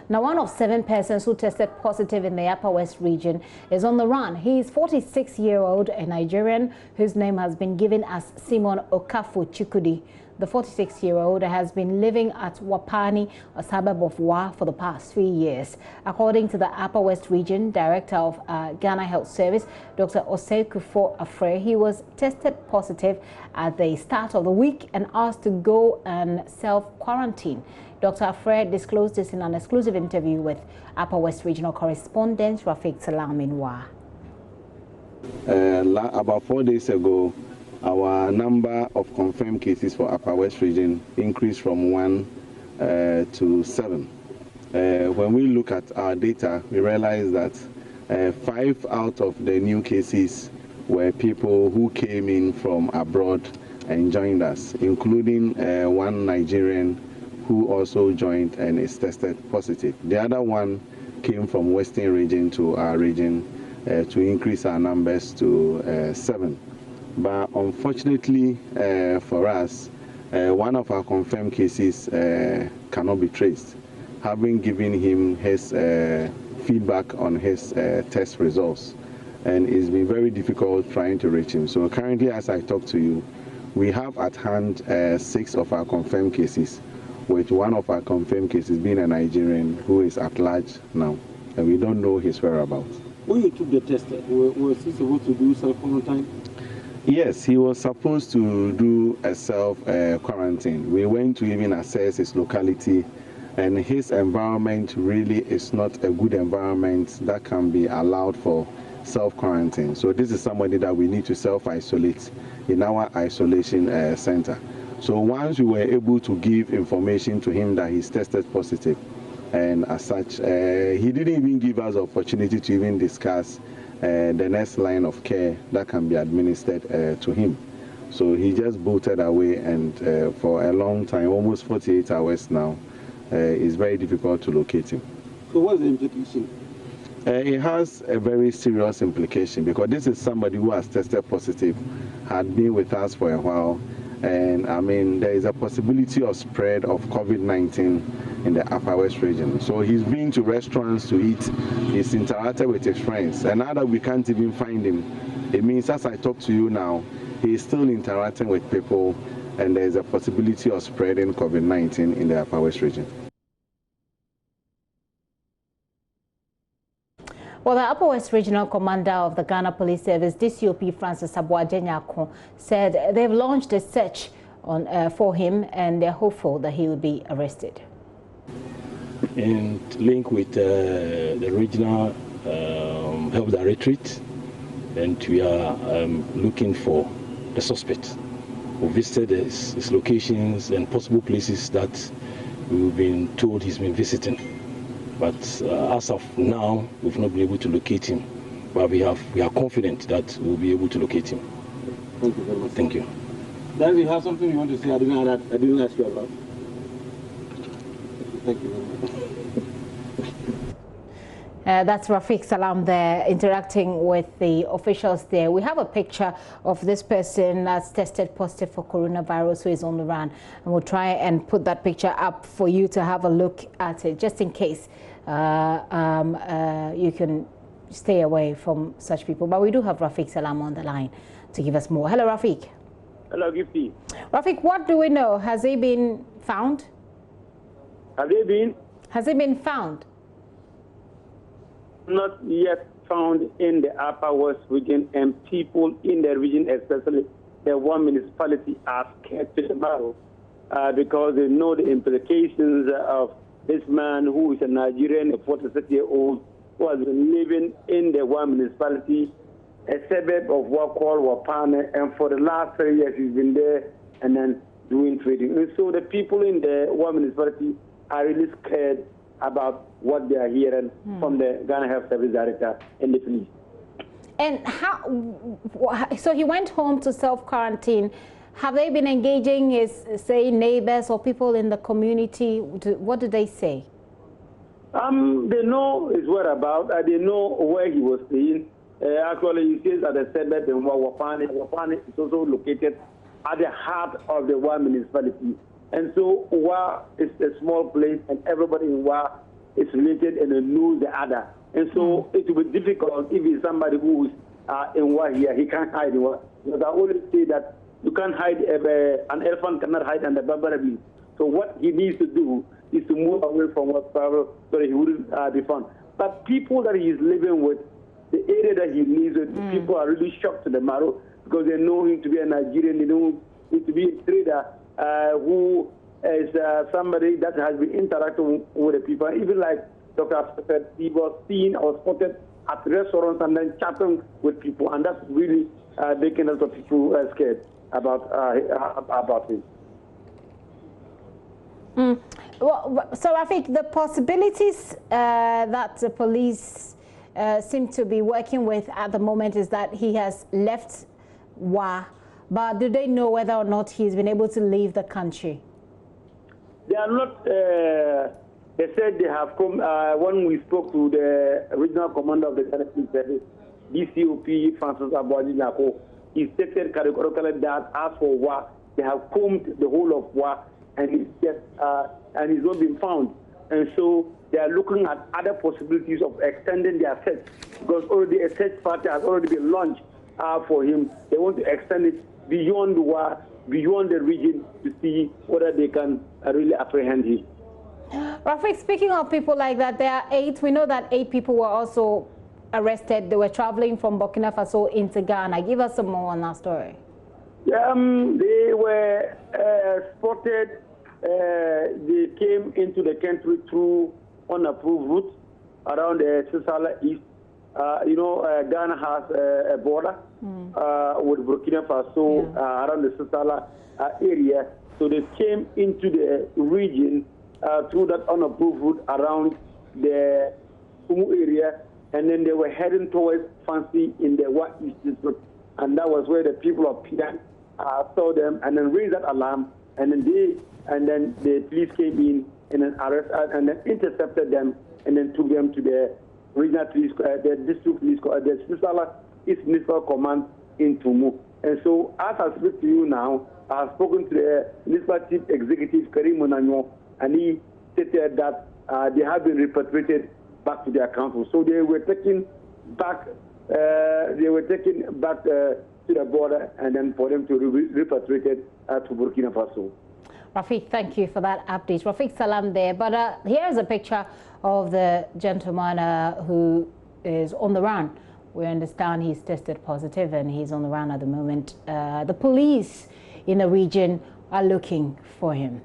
Now, one of 7 persons who tested positive in the Upper West region is on the run. He is 46-year-old, a Nigerian whose name has been given as Simon Okafu Chikudi. The 46-year-old has been living at Wapani, a suburb of Wa, for the past 3 years. According to the Upper West Region Director of Ghana Health Service, Dr. Osei Kufo Afre, he was tested positive at the start of the week and asked to go and self-quarantine. Dr. Afre disclosed this in an exclusive interview with Upper West Regional correspondent Rafik Salam in Wa. About 4 days ago, our number of confirmed cases for Upper West region increased from 1 to 7. When we look at our data, we realize that 5 out of the new cases were people who came in from abroad and joined us, including 1 Nigerian who also joined and is tested positive. The other one came from Western region to our region to increase our numbers to 7. But unfortunately for us, one of our confirmed cases cannot be traced, having given him his feedback on his test results. And it's been very difficult trying to reach him. So currently, as I talk to you, we have at hand 6 of our confirmed cases, with one of our confirmed cases being a Nigerian who is at large now, and we don't know his whereabouts. When you took the test, was he supposed to do self-quarantine? Yes, he was supposed to do a self-quarantine. We went to even assess his locality, and his environment really is not a good environment that can be allowed for self-quarantine. So this is somebody that we need to self-isolate in our isolation center. So once we were able to give information to him that he's tested positive, and as such, he didn't even give us the opportunity to even discuss the next line of care that can be administered to him. So he just bolted away, and for a long time, almost 48 hours now, it's very difficult to locate him. So what's the implication? It has a very serious implication, because this is somebody who has tested positive, had been with us for a while, and I mean, there is a possibility of spread of COVID-19 in the Upper West region. So he's been to restaurants to eat, he's interacted with his friends, and now that we can't even find him, it means as I talk to you now, he's still interacting with people, and there's a possibility of spreading COVID-19 in the Upper West region. Well, the Upper West Regional Commander of the Ghana Police Service, DCOP Francis Abuajenyako, said they've launched a search for him, and they're hopeful that he will be arrested. And link with the regional health directorate, and we are looking for the suspect. We visited his locations and possible places that we've been told he's been visiting. But as of now, we've not been able to locate him. But we are confident that we'll be able to locate him. Thank you very much. Thank you. Dan, you have something you want to say? I didn't ask you about. Thank you very much. That's Rafik Salam there interacting with the officials there. We have a picture of this person that's tested positive for coronavirus who is on the run, and we'll try and put that picture up for you to have a look at it, just in case you can stay away from such people. But we do have Rafik Salam on the line to give us more. Hello, Rafik. Hello, Gifty. Rafik, what do we know? Has he been found? Have they been? Has he been found? Not yet found in the Upper West region, and people in the region, especially the one municipality, are scared to the battle because they know the implications of this man who is a Nigerian, a 46-year-old, who has been living in the one municipality, a suburb of what called Wapane, and for the last 3 years he's been there and then doing trading. And so the people in the one municipality are really scared about what they are hearing from the Ghana Health Service Director and the police. And so he went home to self-quarantine. Have they been engaging his, say, neighbors or people in the community? What do they say? They know his whereabouts. They know where he was staying. Actually, he stays at the suburb in Wapane. Wapane is also located at the heart of the Wa municipality. And so Wa is a small place, and everybody in Wa is related and knows the other. And so it will be difficult if it's somebody who is in war here. He can't hide in war. Because I always say that you can't hide, an elephant cannot hide under bamboo. So what he needs to do is to move away from what so that he wouldn't be found. But people that he is living with, the area that he lives with, people are really shocked to the marrow because they know him to be a Nigerian, they know him to be a trader who is somebody that has been interacting with the people. Even like Dr. said, he was seen or spotted at restaurants and then chatting with people, and that's really making a lot of people scared about him. Well, so Rafiq, the possibilities that the police seem to be working with at the moment is that he has left Wa, but do they know whether or not he's been able to leave the country? They are not. They said they have come. When we spoke to the regional commander of the Ghana Police Service, DCOP Francis Aboadi Nako, he stated categorically that as for Wa, they have combed the whole of Wa, and he's not been found. And so they are looking at other possibilities of extending their search, because already a search party has already been launched for him. They want to extend it beyond Wa, beyond the region, to see whether they can really apprehend him. Rafiq, speaking of people like that, there are 8. We know that 8 people were also arrested. They were traveling from Burkina Faso into Ghana. Give us some more on that story. Yeah, they were spotted. They came into the country through unapproved routes around the Sisala East. Ghana has a border with Burkina Faso around the Sisala area. So they came into the region through that unapproved route around the Kumu area, and then they were heading towards Fancy in the Wa East district. And that was where the people of Pidan saw them and then raised that alarm, and then the police came in and then and then intercepted them and then took them to the regional police, the district police, the Sisala East Municipal Command in Tumu. And so, as I speak to you now, I have spoken to the municipal chief executive Karim Monagno, and he stated that they have been repatriated back to their council. So they were taken back. To the border, and then for them to be repatriated to Burkina Faso. Rafiq, thank you for that update. Rafiq Salam there. But here's a picture of the gentleman who is on the run. We understand he's tested positive and he's on the run at the moment. The police in the region are looking for him.